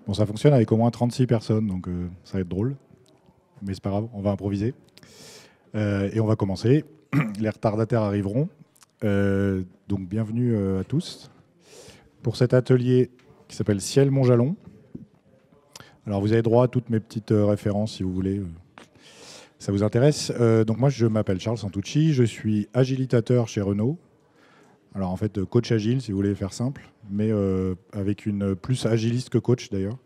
Bon, ça fonctionne avec au moins 36 personnes, donc ça va être drôle. Mais c'est pas grave, on va improviser. Et on va commencer. Les retardataires arriveront. Donc bienvenue à tous pour cet atelier qui s'appelle Ciel Montjalon. Alors vous avez droit à toutes mes petites références si vous voulez. Ça vous intéresse. Donc moi je m'appelle Charles Santucci, je suis agilitateur chez Renault. Alors en fait coach agile si vous voulez faire simple, mais avec une plus agiliste que coach d'ailleurs.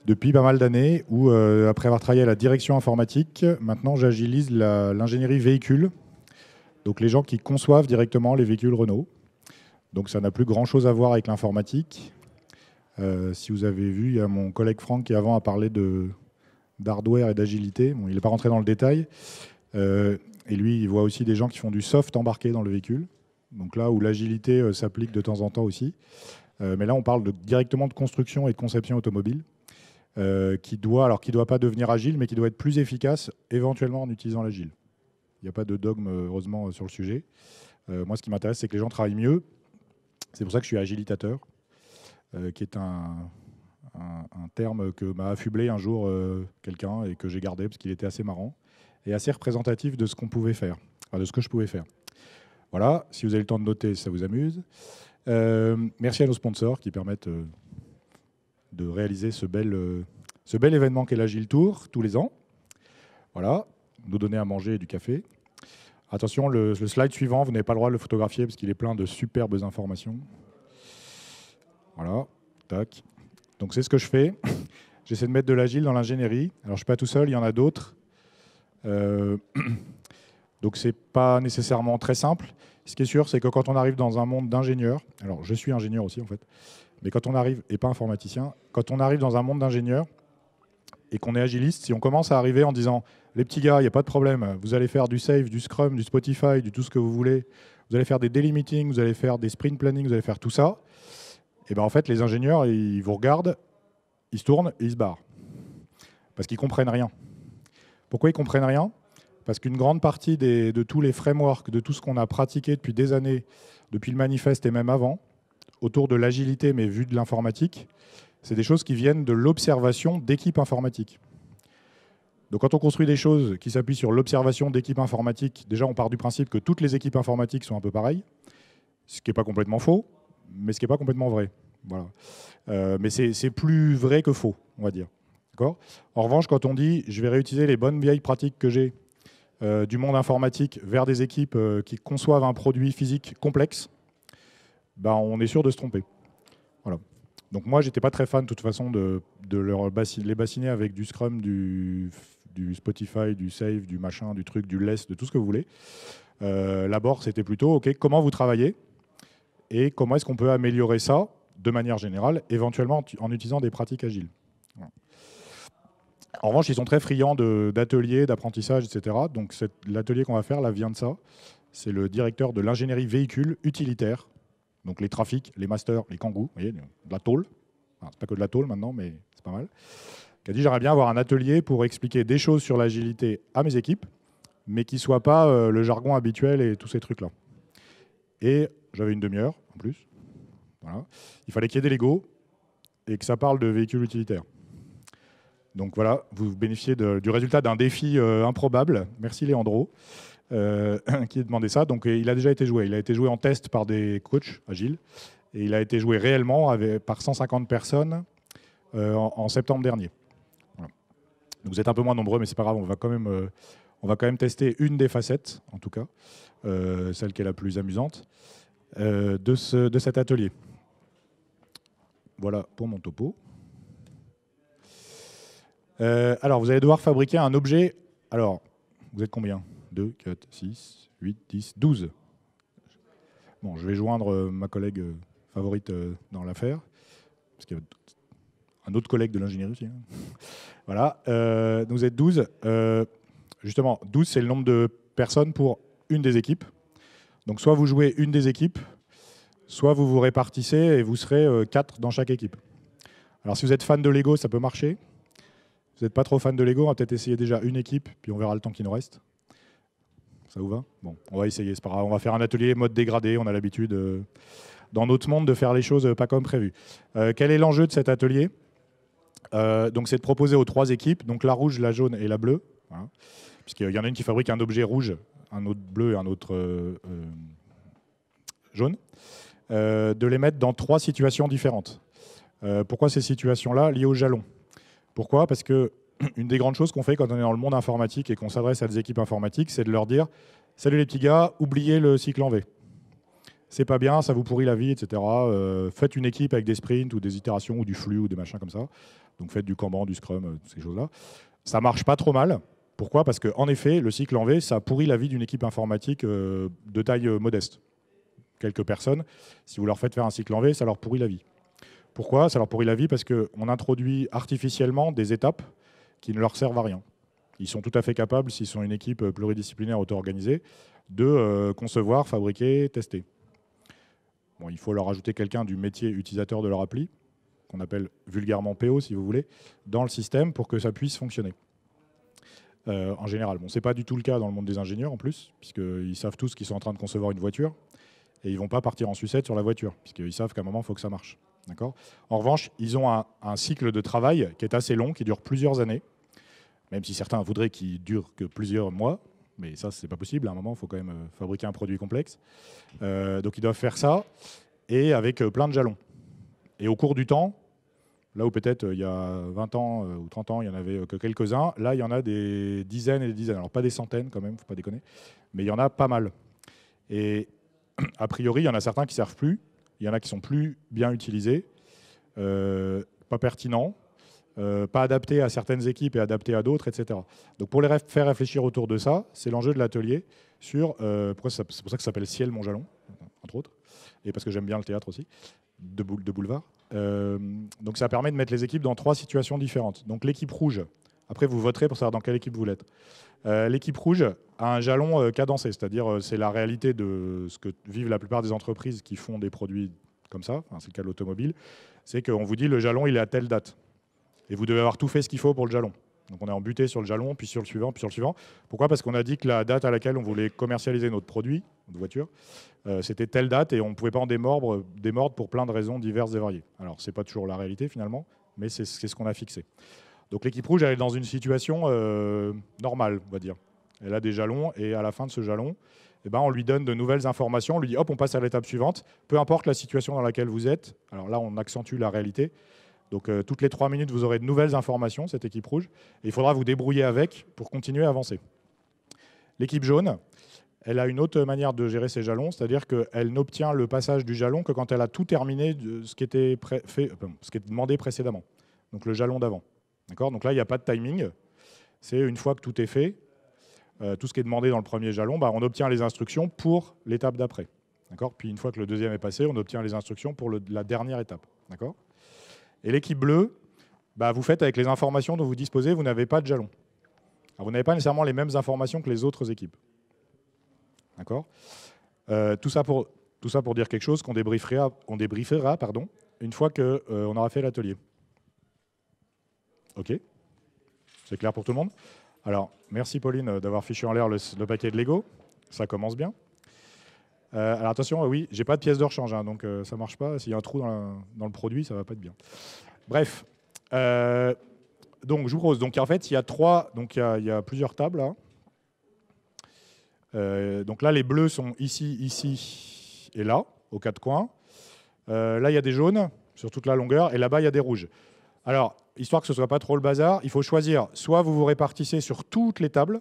Depuis pas mal d'années où après avoir travaillé à la direction informatique, maintenant j'agilise l'ingénierie véhicule. Donc les gens qui conçoivent directement les véhicules Renault. Donc ça n'a plus grand chose à voir avec l'informatique. Si vous avez vu, il y a mon collègue Franck qui avant a parlé d'hardware et d'agilité. Bon, il n'est pas rentré dans le détail. Et lui, il voit aussi des gens qui font du soft embarqué dans le véhicule. Donc là où l'agilité s'applique de temps en temps aussi. Mais là, on parle directement de construction et de conception automobile. Qui doit pas devenir agile, mais qui doit être plus efficace, éventuellement en utilisant l'agile. Il n'y a pas de dogme, heureusement, sur le sujet. Moi, ce qui m'intéresse, c'est que les gens travaillent mieux. C'est pour ça que je suis agilitateur, qui est un terme que m'a affublé un jour quelqu'un et que j'ai gardé parce qu'il était assez marrant et assez représentatif de ce qu'on pouvait faire, enfin, de ce que je pouvais faire. Voilà, si vous avez le temps de noter, ça vous amuse. Merci à nos sponsors qui permettent de réaliser ce bel événement qu'est l'Agile Tour tous les ans. Voilà, nous donner à manger et du café. Attention, le slide suivant, vous n'avez pas le droit de le photographier parce qu'il est plein de superbes informations. Voilà, tac. Donc c'est ce que je fais. J'essaie de mettre de l'agile dans l'ingénierie. Alors je ne suis pas tout seul, il y en a d'autres. Donc c'est pas nécessairement très simple. Ce qui est sûr, c'est que quand on arrive dans un monde d'ingénieurs, alors je suis ingénieur aussi en fait, mais quand on arrive, et pas informaticien, quand on arrive dans un monde d'ingénieurs et qu'on est agiliste, si on commence à arriver en disant les petits gars, il n'y a pas de problème, vous allez faire du Safe, du Scrum, du Spotify, du tout ce que vous voulez, vous allez faire des daily meetings, vous allez faire des sprint planning, vous allez faire tout ça, et bien en fait les ingénieurs, ils vous regardent, ils se tournent et ils se barrent. Parce qu'ils ne comprennent rien. Pourquoi ils ne comprennent rien ? Parce qu'une grande partie de tous les frameworks, de tout ce qu'on a pratiqué depuis des années, depuis le manifeste et même avant, autour de l'agilité, mais vu de l'informatique, c'est des choses qui viennent de l'observation d'équipes informatiques. Donc quand on construit des choses qui s'appuient sur l'observation d'équipes informatiques, déjà on part du principe que toutes les équipes informatiques sont un peu pareilles, ce qui n'est pas complètement faux, mais ce qui n'est pas complètement vrai. Voilà. Mais c'est plus vrai que faux, on va dire. En revanche, quand on dit je vais réutiliser les bonnes vieilles pratiques que j'ai du monde informatique vers des équipes qui conçoivent un produit physique complexe, ben, on est sûr de se tromper. Voilà. Donc moi, j'étais pas très fan de toute façon de les bassiner avec du Scrum, du Spotify, du Save, du machin, du truc, du Less, de tout ce que vous voulez. L'abord, c'était plutôt, OK, comment vous travaillez et comment est-ce qu'on peut améliorer ça de manière générale, éventuellement en utilisant des pratiques agiles. Voilà. En revanche, ils sont très friands d'ateliers, d'apprentissage, etc. Donc l'atelier qu'on va faire là vient de ça. C'est le directeur de l'ingénierie véhicule utilitaire. Donc les trafics, les masters, les kangous, vous voyez, de la tôle. Enfin, c'est pas que de la tôle maintenant, mais c'est pas mal. Qui a dit j'aimerais bien avoir un atelier pour expliquer des choses sur l'agilité à mes équipes, mais qui ne soit pas le jargon habituel et tous ces trucs-là. Et j'avais une demi-heure en plus. Voilà. Il fallait qu'il y ait des Legos et que ça parle de véhicules utilitaires. Donc voilà, vous bénéficiez du résultat d'un défi improbable. Merci Léandro. Qui a demandé ça. Donc il a déjà été joué. Il a été joué en test par des coachs agiles et il a été joué réellement par 150 personnes en septembre dernier. Voilà. Donc vous êtes un peu moins nombreux, mais c'est pas grave. On va quand même tester une des facettes, en tout cas, celle qui est la plus amusante de cet atelier. Voilà pour mon topo. Alors vous allez devoir fabriquer un objet. Alors vous êtes combien ? 2, 4, 6, 8, 10, 12. Bon, je vais joindre ma collègue favorite dans l'affaire, parce qu'il y a un autre collègue de l'ingénierie aussi. Hein. Voilà, vous êtes 12. Justement, 12, c'est le nombre de personnes pour une des équipes. Donc soit vous jouez une des équipes, soit vous vous répartissez et vous serez 4 dans chaque équipe. Alors si vous êtes fan de Lego, ça peut marcher. Si vous n'êtes pas trop fan de Lego, on va peut-être essayer déjà une équipe, puis on verra le temps qui nous reste. Ça vous va ? Bon, on va essayer, c'est pas grave. On va faire un atelier mode dégradé. On a l'habitude, dans notre monde, de faire les choses pas comme prévu. Quel est l'enjeu de cet atelier ? Donc c'est de proposer aux 3 équipes, donc la rouge, la jaune et la bleue, voilà, puisqu'il y en a une qui fabrique un objet rouge, un autre bleu et un autre jaune, de les mettre dans 3 situations différentes. Pourquoi ces situations-là? Liées au jalon. Pourquoi? Parce que une des grandes choses qu'on fait quand on est dans le monde informatique et qu'on s'adresse à des équipes informatiques, c'est de leur dire « Salut les petits gars, oubliez le cycle en V. C'est pas bien, ça vous pourrit la vie, etc. Faites une équipe avec des sprints ou des itérations ou du flux ou des machins comme ça. Donc faites du Kanban, du Scrum, ces choses-là. Ça marche pas trop mal. Pourquoi? Parce qu'en effet, le cycle en V, ça pourrit la vie d'une équipe informatique de taille modeste. Quelques personnes, si vous leur faites faire un cycle en V, ça leur pourrit la vie. Pourquoi? Ça leur pourrit la vie parce qu'on introduit artificiellement des étapes qui ne leur servent à rien. Ils sont tout à fait capables, s'ils sont une équipe pluridisciplinaire auto-organisée, de concevoir, fabriquer, tester. Bon, il faut leur ajouter quelqu'un du métier utilisateur de leur appli, qu'on appelle vulgairement PO si vous voulez, dans le système pour que ça puisse fonctionner. En général. Bon, ce n'est pas du tout le cas dans le monde des ingénieurs en plus, puisqu'ils savent tous qu'ils sont en train de concevoir une voiture et ils ne vont pas partir en sucette sur la voiture, puisqu'ils savent qu'à un moment, il faut que ça marche. En revanche, ils ont un cycle de travail qui est assez long, qui dure plusieurs années, même si certains voudraient qu'il dure que plusieurs mois, mais ça, ce n'est pas possible. À un moment, il faut quand même fabriquer un produit complexe. Donc, ils doivent faire ça, et avec plein de jalons. Et au cours du temps, là où peut-être il y a 20 ans ou 30 ans, il n'y en avait que quelques-uns, là, il y en a des dizaines et des dizaines. Alors, pas des centaines quand même, il ne faut pas déconner, mais il y en a pas mal. Et a priori, il y en a certains qui ne servent plus. Il y en a qui sont plus bien utilisés, pas pertinents, pas adaptés à certaines équipes et adaptés à d'autres, etc. Donc pour les faire réfléchir autour de ça, c'est l'enjeu de l'atelier sur... c'est pour ça que ça s'appelle Ciel, mon jalon, entre autres, et parce que j'aime bien le théâtre aussi, de boulevard. Donc ça permet de mettre les équipes dans 3 situations différentes. Donc l'équipe rouge, après vous voterez pour savoir dans quelle équipe vous l'êtes. L'équipe rouge a un jalon cadencé, c'est-à-dire c'est la réalité de ce que vivent la plupart des entreprises qui font des produits comme ça, enfin, c'est le cas de l'automobile, c'est qu'on vous dit le jalon il est à telle date. Et vous devez avoir tout fait ce qu'il faut pour le jalon. Donc on est embuté sur le jalon, puis sur le suivant, puis sur le suivant. Pourquoi? Parce qu'on a dit que la date à laquelle on voulait commercialiser notre produit, notre voiture, c'était telle date et on ne pouvait pas en démordre pour plein de raisons diverses et variées. Alors ce n'est pas toujours la réalité finalement, mais c'est ce qu'on a fixé. Donc l'équipe rouge, elle est dans une situation normale, on va dire. Elle a des jalons et à la fin de ce jalon, eh ben, on lui donne de nouvelles informations. On lui dit hop, on passe à l'étape suivante. Peu importe la situation dans laquelle vous êtes. Alors là, on accentue la réalité. Donc toutes les 3 minutes, vous aurez de nouvelles informations, cette équipe rouge. Et il faudra vous débrouiller avec pour continuer à avancer. L'équipe jaune, elle a une autre manière de gérer ses jalons, c'est-à-dire qu'elle n'obtient le passage du jalon que quand elle a tout terminé de ce qui était demandé précédemment. Donc le jalon d'avant. Donc là, il n'y a pas de timing. C'est une fois que tout est fait, tout ce qui est demandé dans le premier jalon, on obtient les instructions pour l'étape d'après. Puis une fois que le deuxième est passé, on obtient les instructions pour la dernière étape. Et l'équipe bleue, vous faites avec les informations dont vous disposez, vous n'avez pas de jalon. Alors, vous n'avez pas nécessairement les mêmes informations que les autres équipes. Tout ça pour dire quelque chose qu'on débriefera une fois qu'on aura fait l'atelier. OK? C'est clair pour tout le monde? Alors, merci Pauline d'avoir fichu en l'air le paquet de Lego. Ça commence bien. Alors attention, oui, j'ai pas de pièce de rechange, hein, donc ça marche pas. S'il y a un trou dans le produit, ça va pas être bien. Bref. Donc je vous propose. Donc en fait, il y a plusieurs tables là. Donc là, les bleus sont ici et là, aux 4 coins. Là, il y a des jaunes sur toute la longueur, et là-bas, il y a des rouges. Alors, histoire que ce ne soit pas trop le bazar, il faut choisir, soit vous vous répartissez sur toutes les tables,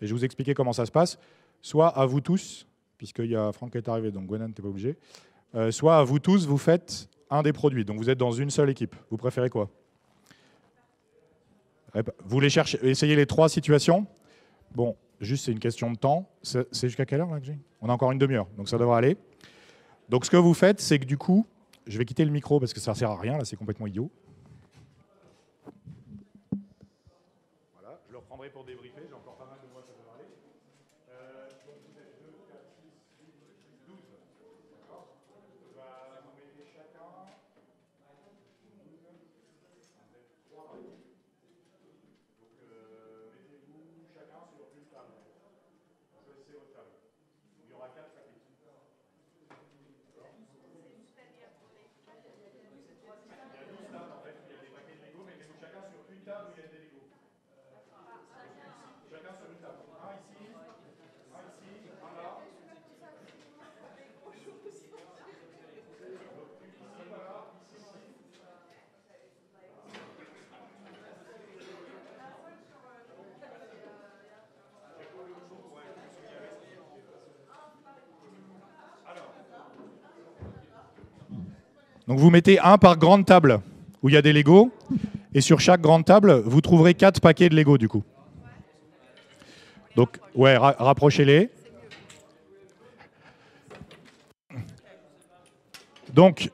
et je vais vous expliquer comment ça se passe, soit à vous tous, puisqu'il y a Franck qui est arrivé, donc Gwenan, tu n'es pas obligé, soit à vous tous, vous faites un des produits. Donc vous êtes dans une seule équipe. Vous préférez quoi? Vous voulez essayer les 3 situations? Bon, juste c'est une question de temps. C'est jusqu'à quelle heure là que j'ai? On a encore une demi-heure, donc ça devrait aller. Donc ce que vous faites, c'est que du coup, je vais quitter le micro parce que ça ne sert à rien, là c'est complètement idiot. Voilà, je le reprendrai pour débriefer, j'ai encore pas mal de voix, ça devrait aller. Donc vous êtes 2, 4, 6, 8, 12. D'accord? Vous mettez chacun... Vous êtes 3 par équipe. Donc mettez-vous chacun sur une table. Choisissez votre table. Il y aura 4 chaque équipe. Donc vous mettez un par grande table où il y a des Lego. Et sur chaque grande table, vous trouverez 4 paquets de Lego du coup. Donc, ouais, rapprochez-les. Donc,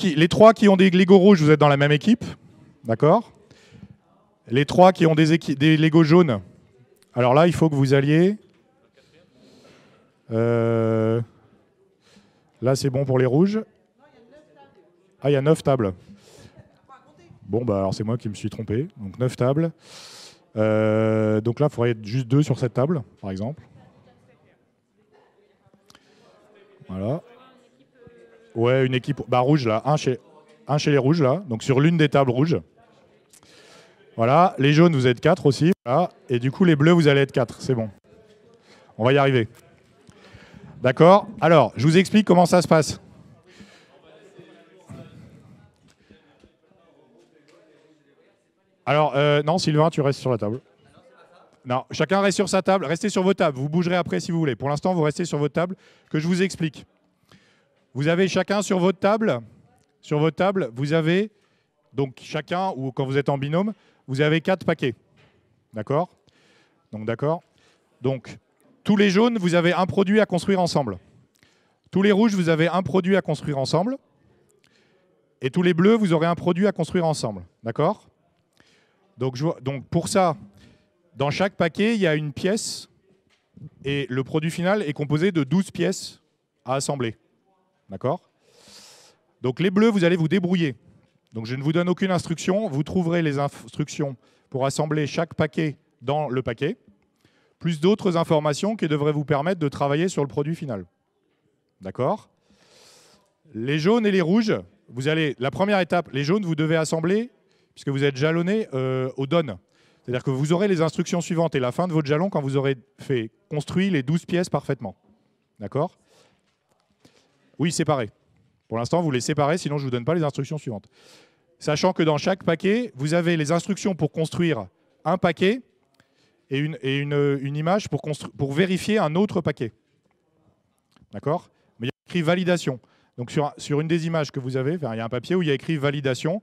les 3 qui ont des Lego rouges, vous êtes dans la même équipe. D'accord? Les 3 qui ont des Lego jaunes, alors là, il faut que vous alliez. Là, c'est bon pour les rouges. Ah, il y a 9 tables. Bon, bah alors c'est moi qui me suis trompé. Donc 9 tables. Donc là, il faudrait être juste 2 sur cette table, par exemple. Voilà. Ouais, une équipe rouge, là. Un chez les rouges, là. Donc sur l'une des tables rouges. Voilà. Les jaunes, vous êtes 4 aussi. Voilà. Et du coup, les bleus, vous allez être 4. C'est bon. On va y arriver. D'accord? Alors, je vous explique comment ça se passe. Alors, non, Sylvain, tu restes sur la table. Non, chacun reste sur sa table. Restez sur vos tables. Vous bougerez après si vous voulez. Pour l'instant, vous restez sur votre table. Que je vous explique. Vous avez chacun sur votre table. Sur votre table, vous avez, donc chacun, ou quand vous êtes en binôme, vous avez 4 paquets. D'accord? Donc, d'accord. Donc, tous les jaunes, vous avez un produit à construire ensemble. Tous les rouges, vous avez un produit à construire ensemble. Et tous les bleus, vous aurez un produit à construire ensemble. D'accord? Donc, pour ça, dans chaque paquet, il y a une pièce et le produit final est composé de 12 pièces à assembler. D'accord? Donc les bleus, vous allez vous débrouiller. Donc je ne vous donne aucune instruction. Vous trouverez les instructions pour assembler chaque paquet dans le paquet, plus d'autres informations qui devraient vous permettre de travailler sur le produit final. D'accord? Les jaunes et les rouges, la première étape, les jaunes, vous devez assembler, puisque vous êtes jalonné au donne. C'est-à-dire que vous aurez les instructions suivantes et la fin de votre jalon quand vous aurez construit les 12 pièces parfaitement. D'accord? Oui, séparés. Pour l'instant, vous les séparez, sinon je ne vous donne pas les instructions suivantes. Sachant que dans chaque paquet, vous avez les instructions pour construire un paquet et une image pour vérifier un autre paquet. D'accord? Mais il y a écrit validation. Donc sur une des images que vous avez, il y a un papier où il y a écrit validation.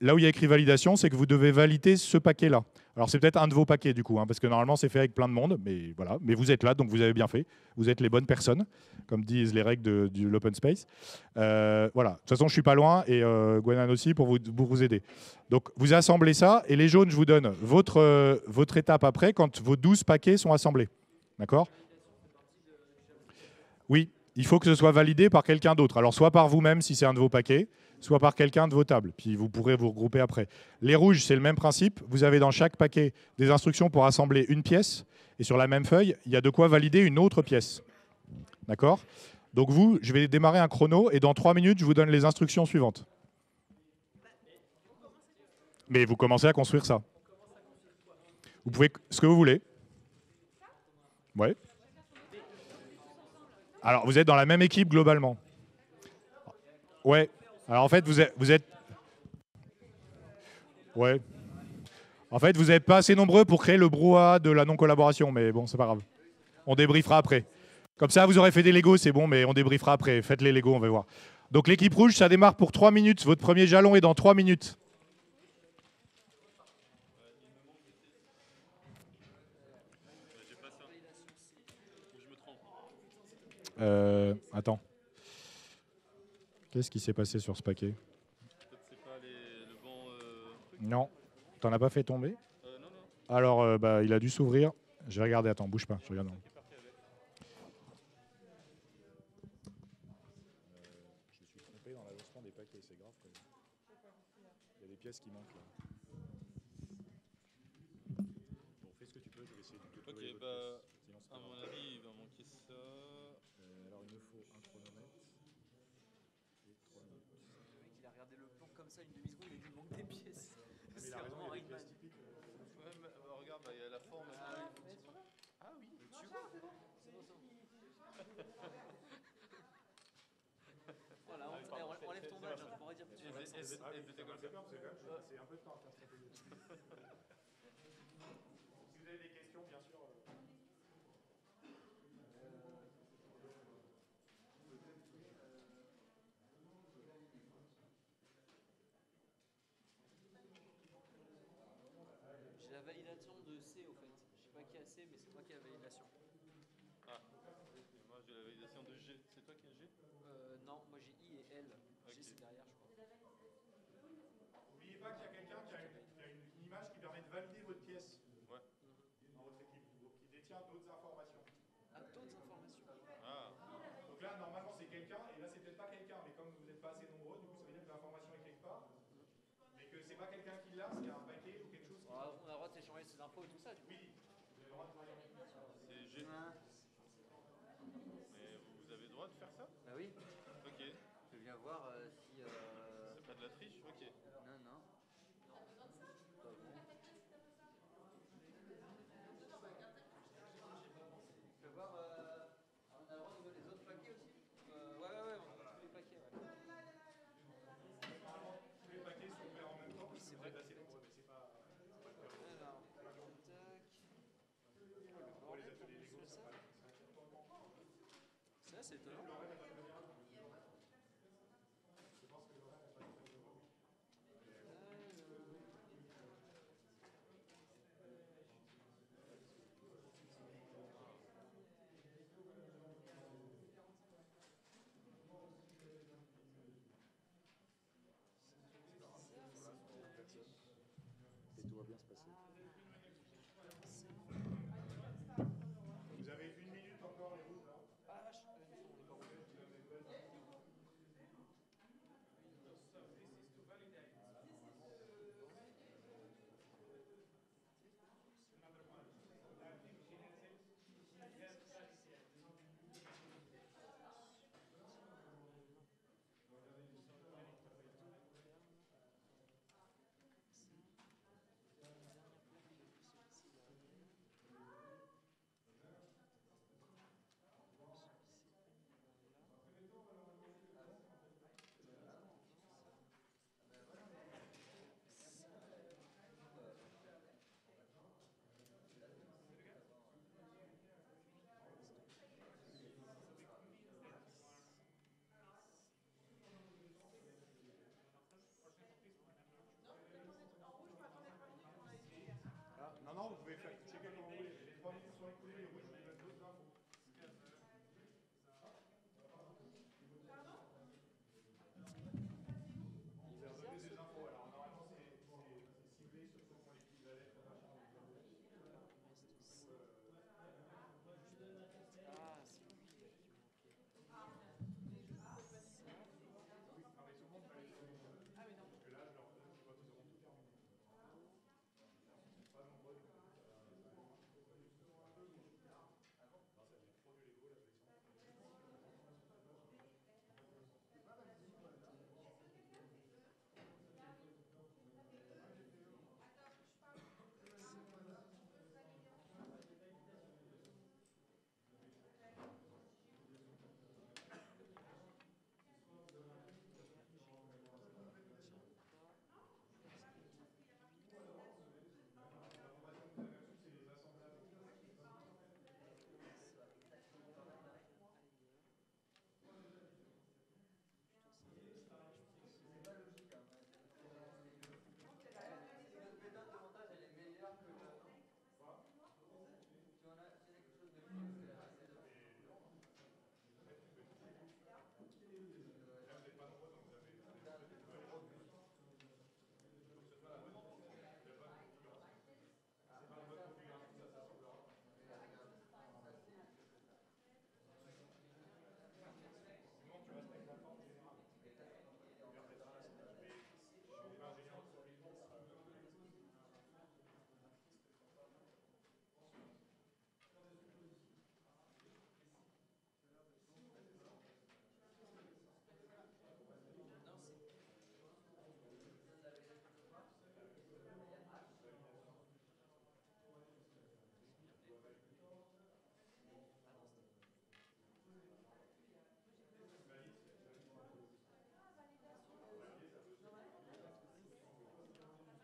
Là où il y a écrit validation, c'est que vous devez valider ce paquet-là. Alors c'est peut-être un de vos paquets du coup, parce que normalement c'est fait avec plein de monde, mais voilà. Mais vous êtes là, donc vous avez bien fait. Vous êtes les bonnes personnes, comme disent les règles de l'open space. Voilà. De toute façon, je suis pas loin et Gwenan aussi pour vous aider. Donc vous assemblez ça et les jaunes, je vous donne votre étape après quand vos 12 paquets sont assemblés. D'accord? Oui, il faut que ce soit validé par quelqu'un d'autre. Alors soit par vous-même si c'est un de vos paquets, soit par quelqu'un de vos tables. Puis vous pourrez vous regrouper après. Les rouges, c'est le même principe. Vous avez dans chaque paquet des instructions pour assembler une pièce. Et sur la même feuille, il y a de quoi valider une autre pièce. D'accord? Donc je vais démarrer un chrono et dans 3 minutes, je vous donne les instructions suivantes. Mais vous commencez à construire ça. Vous pouvez ce que vous voulez. Ouais. Alors, vous êtes dans la même équipe globalement. Ouais. Alors, en fait, vous êtes... Ouais. En fait, vous n'êtes pas assez nombreux pour créer le brouhaha de la non-collaboration, mais bon, c'est pas grave. On débriefera après. Comme ça, vous aurez fait des Legos, c'est bon, mais on débriefera après. Faites les Legos, on va voir. Donc, l'équipe rouge, ça démarre pour 3 minutes. Votre premier jalon est dans 3 minutes. Attends. Qu'est-ce qui s'est passé sur ce paquet? Non. T'en as pas fait tomber? Non. Alors, il a dû s'ouvrir. Je vais regarder. Attends, bouge pas. Je regarde. Je suis trompé dans l'agencement des paquets. C'est grave. Il y a des pièces qui manquent là. Bon, fais ce que tu peux. Je vais essayer de te trouver. Ok, à mon avis, il va manquer ça. Alors, il me faut un chronomètre. Et 3 minutes. Le mec, il a regardé le plan comme ça une demi-seconde et il lui manque des pièces. Mais il a raison, il y a des pièces typiques. Ouais, mais, regarde, il y a la forme. Ah oui, tu vois. Voilà, on lève ton âge, on pourrait dire que tu es c'est un peu de temps à faire cette vidéo. Si vous avez des questions, bien sûr. validation de C au fait. Je sais pas qui a C, mais c'est moi qui ai la validation. Ah, et moi j'ai la validation de G. C'est toi qui as G? Non, moi j'ai I et L. Ok. G c'est derrière, je crois. N'oubliez pas qu'il y a quelqu'un qui a une image qui permet de valider votre pièce Ouais. dans votre équipe, qui détient d'autres informations. Ah, d'autres informations. Ah, Donc là, normalement, c'est quelqu'un, et là, c'est peut-être pas quelqu'un, mais comme vous n'êtes pas assez nombreux, du coup, ça veut dire que l'information est quelque part, mais que c'est pas quelqu'un qui l'a, c'est un paquet ou quelque chose qui... On a le droit d'échanger ces infos et tout ça, du coup. Oui, vous avez le droit de travailler. c'est G. Mais vous avez le droit de faire ça? Bah oui, Ok. je viens voir si... C'est pas de la triche? Ok. Non, non. Pas bon. Je vais voir... on a le droit de voir les autres paquets aussi? Ouais, on a tous les paquets, ouais. Tous les paquets sont ouverts en même temps, Oui, c'est vous vrai. êtes assez nombreux, mais c'est pas le cas. Alors, tac. Pour les ateliers Lego, C'est ça ça. va. Ça, c'est étonnant. Je pense que l'horaire n'est pas très heureux. Et tout va bien se passer. Vous avez 1 minute encore, les roues, là. Ah, vache, on est pas rouge. Ah, non, vous pouvez faire checker quand vous voulez. Les 3 minutes sont écoulées, les rouges, ils veulent d'autres infos. On vous a donné des infos. Alors, normalement, c'est ciblé sur ceux qui ont les petites lettres. Ah, c'est lui là, qui manquait. Oui, non, mais tout le monde va aller sur les autres. Ah oui, non. Parce que là, je leur donne quand ils auront tout terminé. Ils sont pas nombreux. Non, ça devient trop du Lego, là, je vais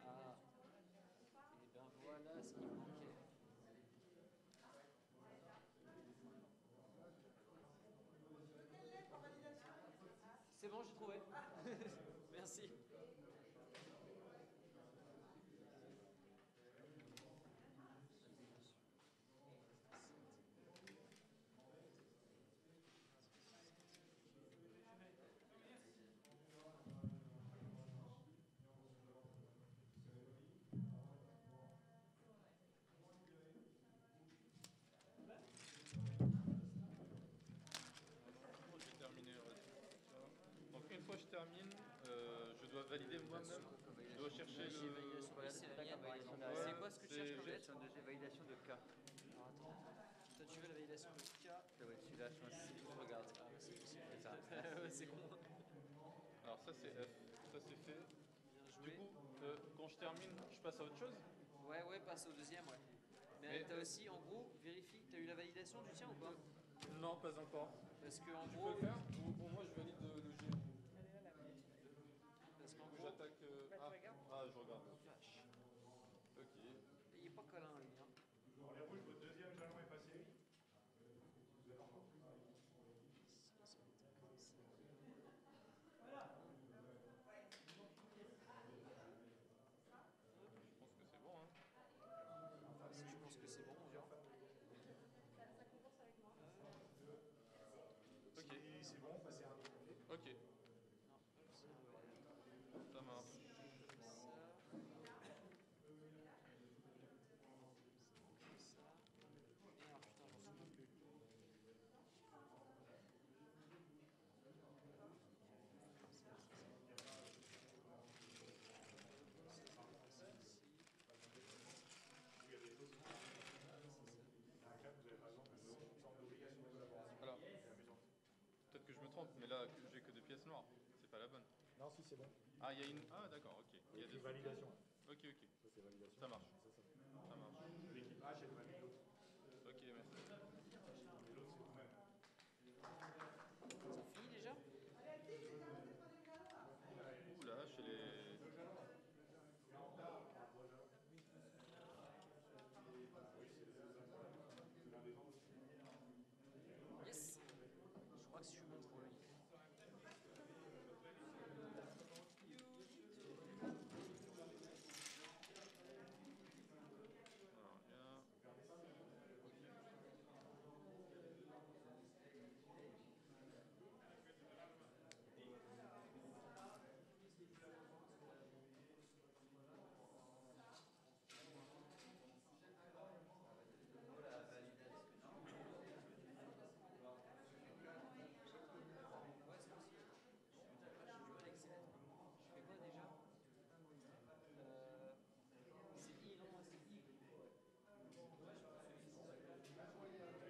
Ah, et ben voilà ce qui manquait. C'est bon, j'ai trouvé. Merci. dois valider moi-même. Je dois chercher J'ai le. validation. Oui, c'est la mienne. validation Ouais, C'est quoi ce que tu cherches comme lettre? Validation de validation de cas. Alors attends. Toi, tu veux la validation de K? Ça doit être celui-là, je pense. Je regarde. Ah, bah, c'est possible. C'est ça. Ouais, c'est con. Alors ça c'est F, ça c'est fait. Bien Du joué. coup, quand je termine, je passe à autre chose. Ouais, ouais, passe au deuxième, ouais. Mais Mais- t'as aussi, en gros, vérifie, t'as eu la validation du tien ou pas? Non, pas encore. Parce que en Tu gros, peux le faire ou pour moi je valide le G. parce qu'en Du coup gros, j'attaque. Je regarde. vache. Ok. Il est pas câlin lui, hein. Bon, les rouges, votre deuxième jalon est passé. Je pense que c'est bon, hein. Si tu penses que c'est bon, on verra. Ok. Si c'est bon, passez à un autre. Ok, Non, c'est un ça marche. ça. Ça. Merde, putain, j'en souviens plus. Alors, peut-être que je me trompe, mais là j'ai que des pièces noires. C'est pas la bonne. Non, si c'est bon. Ah, il y a une. Ah, d'accord, ok. Il y a des. Validation. Ok, ok. Ça, c'est validation. Ça marche. Ça. Ça marche. L'équipe H, elle valide l'autre. Ok, merci. Et l'autre, c'est vous-même. C'est fini déjà? Ouh là, chez les. Yes! Je crois que je suis bon pour lui. Alors, bien. Je fais quoi déjà? C'est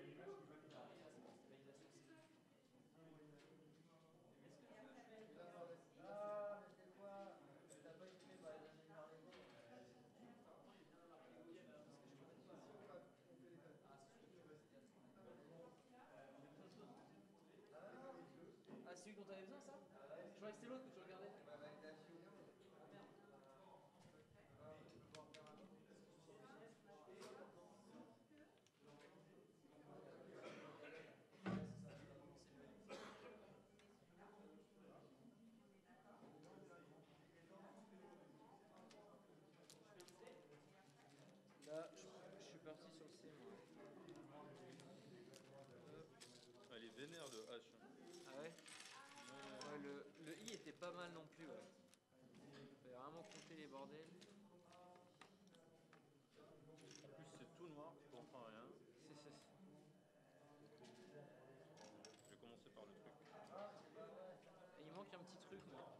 I, non? Moi, c'est I. Ah, mais c'est quoi? T'as pas été fait par les ingénieurs des mots? Ah, c'est celui dont t'avais besoin, ça? Je croyais que c'était l'autre que tu regardais. Ma validation. Là, je suis parti sur le C, moi. Elle est vénère le H. Ah ouais? Ouais, le I était pas mal non plus, ouais. Fallait vraiment compter les bordels. En plus, c'est tout noir, je comprends rien. Je vais commencer par le truc. Et il manque un petit truc, moi.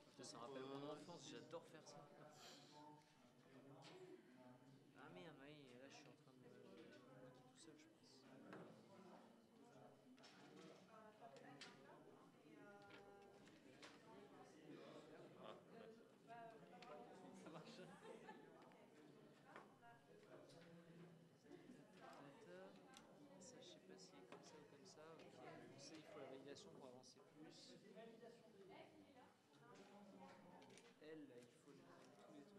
Putain, ça me rappelle mon enfance, j'adore faire ça. Ah merde, oui, là je suis en train de me niquer tout seul, je pense. Ah, merci. Ça marche. Ça, je sais pas si est comme ça ou comme ça. Ok, on sait il faut la validation pour avancer plus. Elle, là, il faut tous les trucs.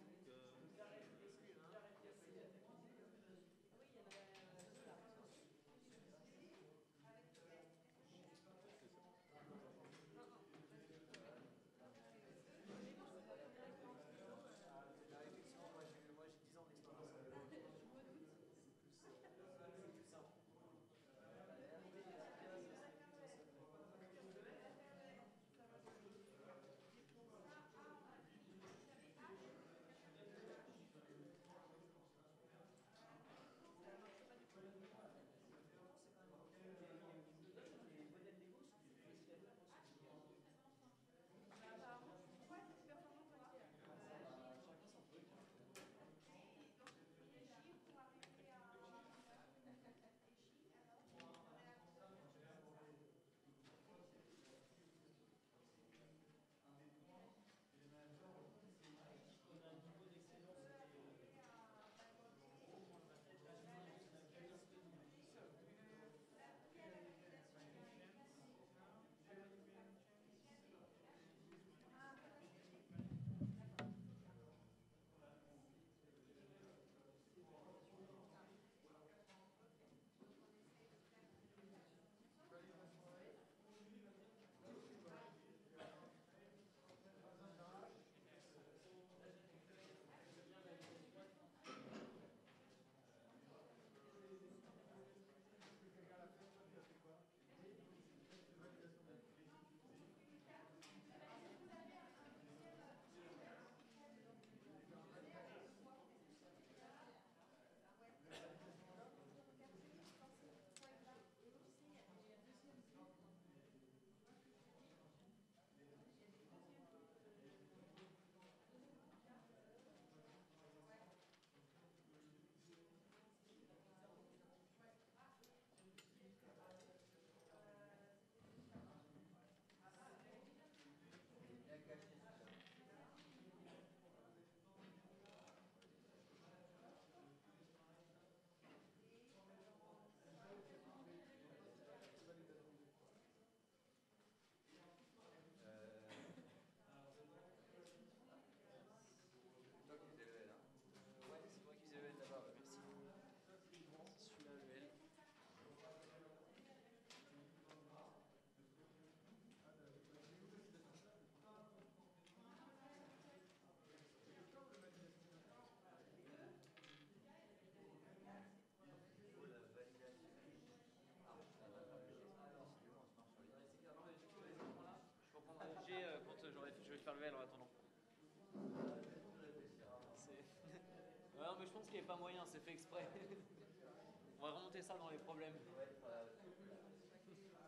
faire le vélo en attendant. Ouais, non, mais je pense qu'il n'y avait pas moyen, c'est fait exprès. On va remonter ça dans les problèmes. Pourquoi j'ai un I là? Et le I c'était pas celui-là. Moi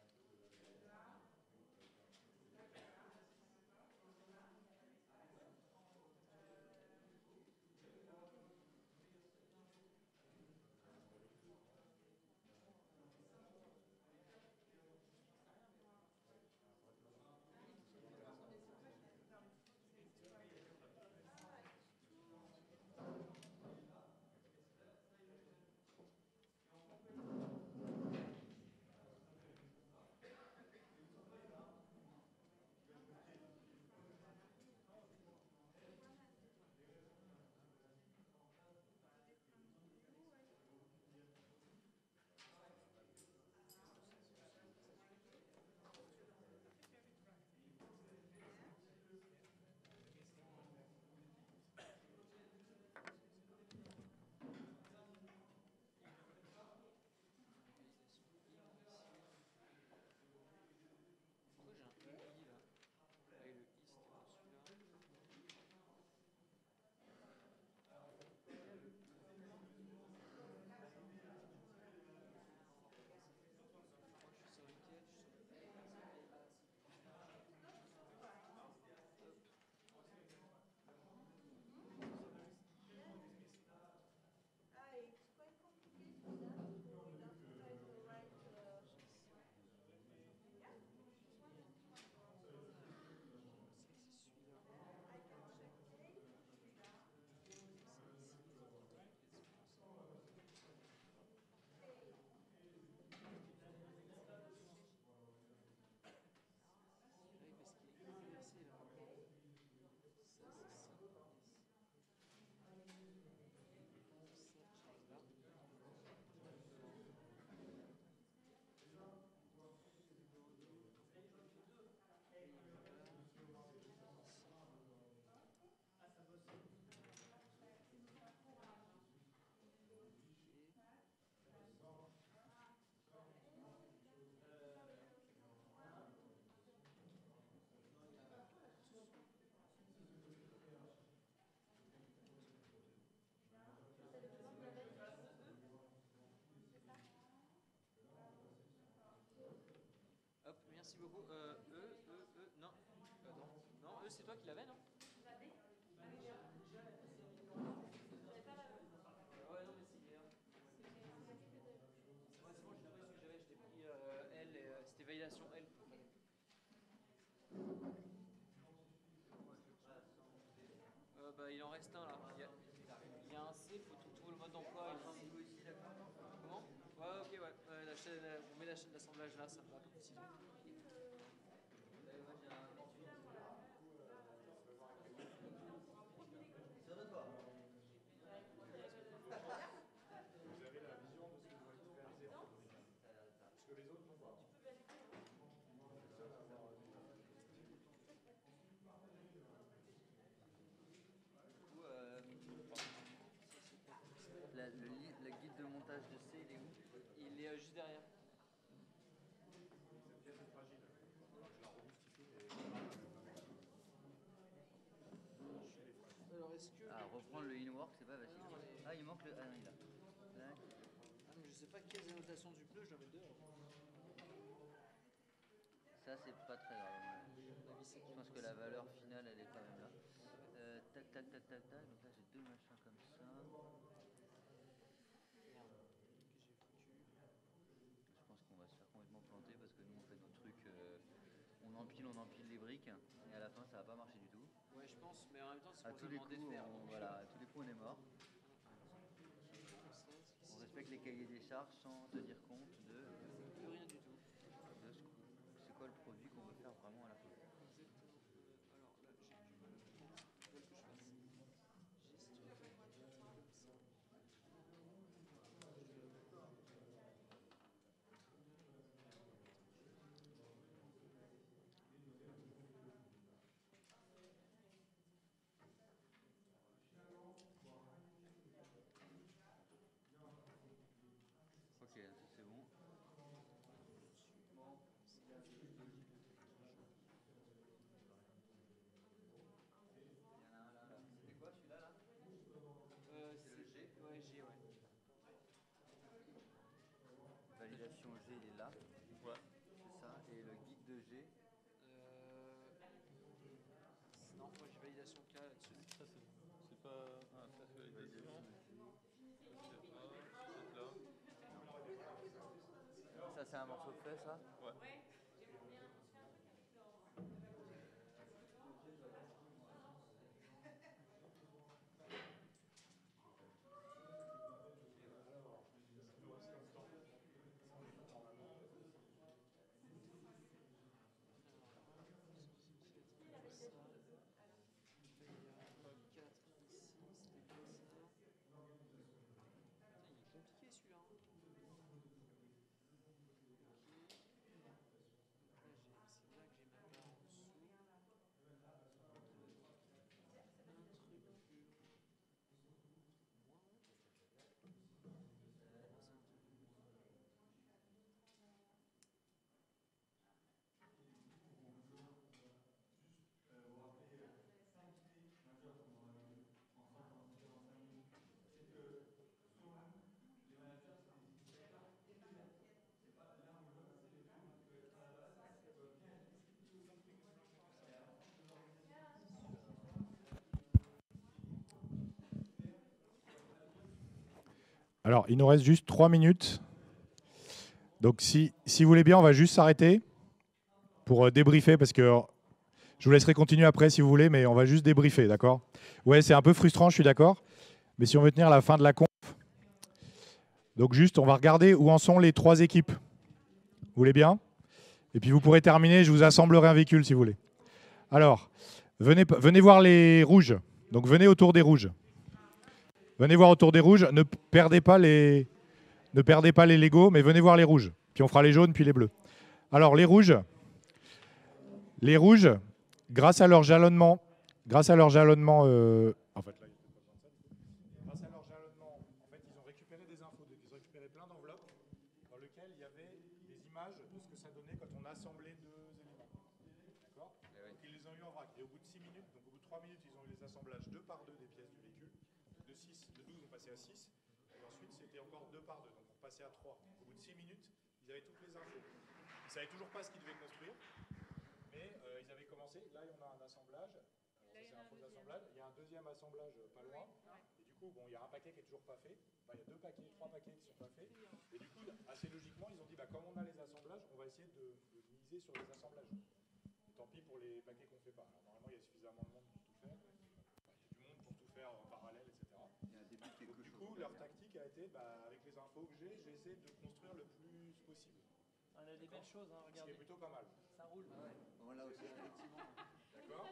je suis sur lequel? Je suis sur It's quite complicated for that to identify the right. Yeah, c'est celui-là. I can check it. Oui, parce qu'il est inversé là. Ça, c'est ça. Ça, là. Hop, merci beaucoup. Non. Non, c'est toi qui l'avais, non? Ouais, non, mais c'est hier. Ouais, c'est bon, je l'avais, celui que j'avais, je t'ai pris L, et, c'était validation L. Bah, il en reste un là. Il y a un C, il faut tout le mode d'emploi. Comment? Ouais, ok, ouais. La chaîne, on met la chaîne d'assemblage là, ça me va comme si. Vous avez la vision de ce que doit être réalisé en fait. Parce que les autres n'ont pas. La guide de montage de C, il est où? Il est juste derrière. Cette pièce est fragile. Je la robustifie et Alors, est-ce que. Ah, reprendre le in-work, c'est pas facile. Non, mais- Ah, il manque le. Ah, non, il a. Tac. Ah, mais je sais pas quelles annotations du pneu, je dois mettre deux. Ça, c'est pas très grave. Je pense que la valeur finale, elle est quand même là. Tac, tac, tac, tac, tac. Donc là, j'ai deux machins comme ça. Merde, que j'ai foutu. Je pense qu'on va se faire complètement planter parce que nous, on fait nos trucs. On empile les briques. Et à la fin, ça va pas marcher du tout. Ouais, je pense, mais en même temps, c'est ce À qu'on tous nous a les demandé coups, de faire. voilà, à tous les coups, on est mort. On respecte les cahiers des charges sans tenir compte de Plus rien du tout. c'est quoi le produit qu'on veut faire vraiment à la fin. Exactement. Alors là, j'ai du mal. Il faut que je fasse gestion comme ça. Ok, ça c'est bon. G, il est là. Ouais. C'est ça. Et le guide de G, Non, moi j'ai validation K là-dessus. Ça, c'est pas. Ah, ça, c'est validation. C'est peut-être là. ça c'est un morceau de fait, ça. Ouais. Compliqué celui-là. C'est là que j'ai ma barre en dessous. Alors, il nous reste juste 3 minutes. Donc, si vous voulez bien, on va juste s'arrêter pour débriefer, parce que je vous laisserai continuer après si vous voulez, mais on va juste débriefer, d'accord? Ouais, c'est un peu frustrant, je suis d'accord. Mais si on veut tenir la fin de la conf, donc juste, on va regarder où en sont les 3 équipes. Vous voulez bien? Et puis vous pourrez terminer, je vous assemblerai un véhicule si vous voulez. Alors, venez voir les rouges. Donc venez autour des rouges. Venez voir autour des rouges. Ne perdez pas les Lego, mais venez voir les rouges. Puis on fera les jaunes, puis les bleus. Alors les rouges, grâce à leur jalonnement, grâce à leur jalonnement, en fait, ils ont récupéré des infos, ils ont récupéré plein d'enveloppes dans lesquelles il y avait des images de ce que ça donnait quand on assemblait 2 éléments. D'accord? Donc ils les ont eu en vrac. Et au bout de 6 minutes, donc au bout de 3 minutes, ils ont eu les assemblages 2 par 2 des pièces du véhicule. De 12, on passait à 6. Et ensuite, c'était encore 2 par 2. Donc on passait à 3. Au bout de 6 minutes, ils avaient toutes les infos. Ils ne savaient toujours pas ce qu'ils devaient construire. Mais ils avaient commencé. Là, on a un assemblage. Alors, ça, c'est un faux assemblage. Il y a un deuxième assemblage pas loin. Et du coup, bon, il y a un paquet qui est toujours pas fait. Enfin, il y a 2 paquets, 3 paquets qui sont pas faits. Et du coup, assez logiquement, ils ont dit, comme on a les assemblages, on va essayer de miser sur les assemblages. Et tant pis pour les paquets qu'on ne fait pas. Alors, normalement, il y a suffisamment de monde pour tout faire. Enfin, il y a du monde pour tout faire en parallèle, etc. Donc, du coup, leur tactique a été, avec les infos que j'ai essayé de construire le plus possible. On a des belles choses, hein, Ce qui regardez. est plutôt pas mal. Ça roule. Voilà aussi, effectivement. D'accord?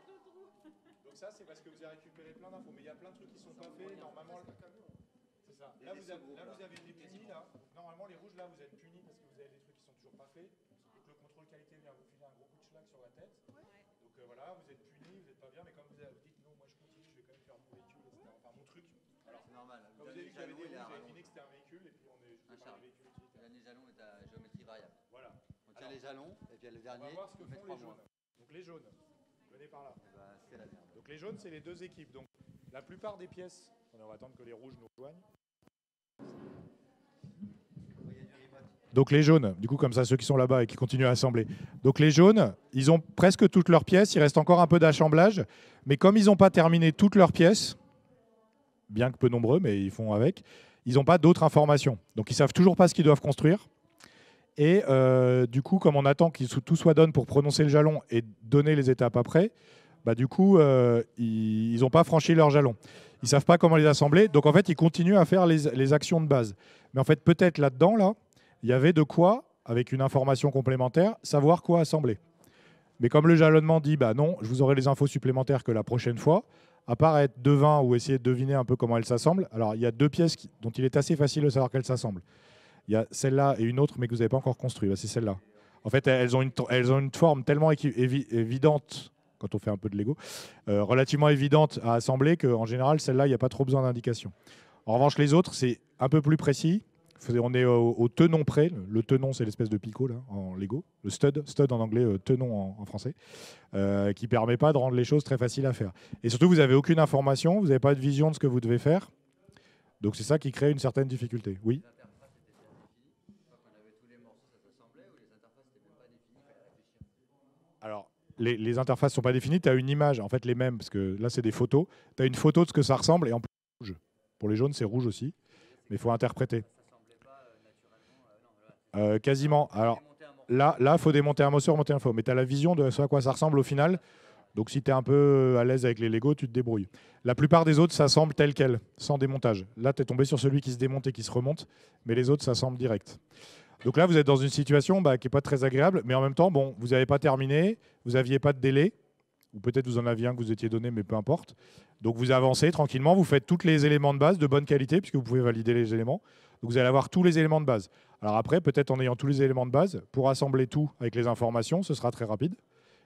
Donc ça, c'est parce que vous avez récupéré plein d'infos. Mais il y a plein de trucs qui ne sont pas faits. Normalement, c'est ça. Là, vous avez été punis. Là. Normalement, les rouges, là, vous êtes punis parce que vous avez des trucs qui ne sont toujours pas faits. Donc le contrôle qualité vient vous filer un gros coup de schlag sur la tête. Donc voilà, vous êtes punis, vous n'êtes pas bien. Mais comme vous dites, non, moi je continue, je vais quand même faire mon véhicule, etc. Enfin, mon truc. Alors, C'est normal. quand vous avez vu qu'il y avait des rouges, vous avez deviné que c'était un véhicule. Et puis on est juste par les véhicules utilitaires. Le dernier jalon est à géométrie variable. Voilà. On tient les jalons, et puis le dernier, on va voir ce que on met font 3 les jaunes. Donc les jaunes, venez par là. C'est la merde. Donc les jaunes, c'est les 2 équipes. Donc la plupart des pièces, on va attendre que les rouges nous rejoignent. Donc les jaunes, du coup comme ça ceux qui sont là-bas et qui continuent à assembler. Donc les jaunes, ils ont presque toutes leurs pièces, il reste encore un peu d'assemblage, mais comme ils n'ont pas terminé toutes leurs pièces, bien que peu nombreux, mais ils font avec, ils n'ont pas d'autres informations. Donc ils ne savent toujours pas ce qu'ils doivent construire. Et du coup, comme on attend que tout soit done pour prononcer le jalon et donner les étapes après, du coup, ils n'ont pas franchi leur jalon. Ils ne savent pas comment les assembler. Donc, en fait, ils continuent à faire les actions de base. Mais en fait, peut-être là-dedans, là, il y avait de quoi, avec une information complémentaire, savoir quoi assembler. Mais comme le jalonnement dit, non, je vous aurai les infos supplémentaires que la prochaine fois, à part être devin ou essayer de deviner un peu comment elles s'assemblent. Alors, il y a 2 pièces dont il est assez facile de savoir qu'elles s'assemblent. Il y a celle-là et une autre, mais que vous n'avez pas encore construite. C'est celle-là. En fait, elles ont une forme tellement évidente, quand on fait un peu de Lego, relativement évidente à assembler qu'en général, celle-là, il n'y a pas trop besoin d'indication. En revanche, les autres, c'est un peu plus précis. On est au tenon près. Le tenon, c'est l'espèce de picot là, en Lego. Le stud en anglais, tenon en français, qui ne permet pas de rendre les choses très faciles à faire. Et surtout, vous n'avez aucune information, vous n'avez pas de vision de ce que vous devez faire. Donc c'est ça qui crée une certaine difficulté. Oui. Alors, les interfaces ne sont pas définies. Tu as une image, en fait, les mêmes, parce que là, c'est des photos. Tu as une photo de ce que ça ressemble, et en plus, rouge. Pour les jaunes, c'est rouge aussi. Mais il faut interpréter. Quasiment. Alors, là, il faut démonter un morceau, remonter un faux. Mais tu as la vision de ce à quoi ça ressemble au final. Donc, si tu es un peu à l'aise avec les Lego, tu te débrouilles. La plupart des autres s'assemblent tel quel, sans démontage. Là, tu es tombé sur celui qui se démonte et qui se remonte, mais les autres s'assemblent direct. Donc là, vous êtes dans une situation qui n'est pas très agréable, mais en même temps, bon, vous n'avez pas terminé, vous n'aviez pas de délai, ou peut-être vous en aviez un que vous étiez donné, mais peu importe. Donc vous avancez tranquillement, vous faites tous les éléments de base de bonne qualité, puisque vous pouvez valider les éléments. Donc vous allez avoir tous les éléments de base. Alors après, peut-être en ayant tous les éléments de base, pour assembler tout avec les informations, ce sera très rapide.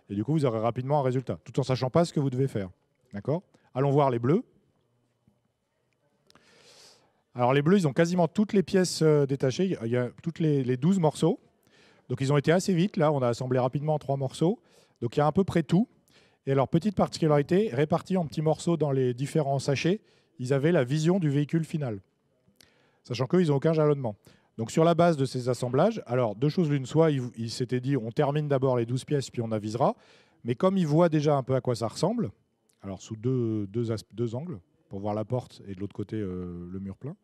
Et du coup, vous aurez rapidement un résultat, tout en sachant pas ce que vous devez faire. D'accord ? Allons voir les bleus. Alors les bleus, ils ont quasiment toutes les pièces détachées. Il y a toutes les 12 morceaux. Donc ils ont été assez vite. Là, on a assemblé rapidement en 3 morceaux. Donc il y a à peu près tout. Et alors, petite particularité, répartis en petits morceaux dans les différents sachets, ils avaient la vision du véhicule final. Sachant qu'eux, ils n'ont aucun jalonnement. Donc sur la base de ces assemblages, alors deux choses l'une, soit ils s'étaient dit on termine d'abord les 12 pièces puis on avisera, mais comme ils voient déjà un peu à quoi ça ressemble, alors sous deux angles, pour voir la porte et de l'autre côté le mur plein,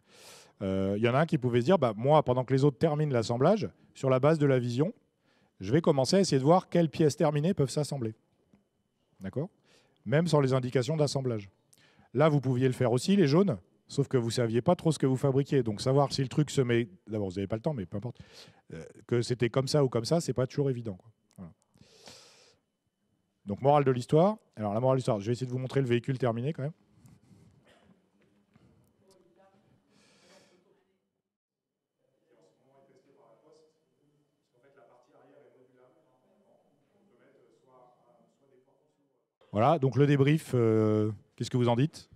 il y en a un qui pouvait se dire moi, pendant que les autres terminent l'assemblage, sur la base de la vision, je vais commencer à essayer de voir quelles pièces terminées peuvent s'assembler. D'accord ? Même sans les indications d'assemblage. Là, vous pouviez le faire aussi, les jaunes, sauf que vous ne saviez pas trop ce que vous fabriquiez. Donc, savoir si le truc se met... D'abord, vous n'avez pas le temps, mais peu importe. Que c'était comme ça ou comme ça, ce n'est pas toujours évident, quoi. Voilà. Donc, morale de l'histoire. Alors, la morale de l'histoire, je vais essayer de vous montrer le véhicule terminé, quand même. Voilà, donc le débrief, qu'est-ce que vous en dites ?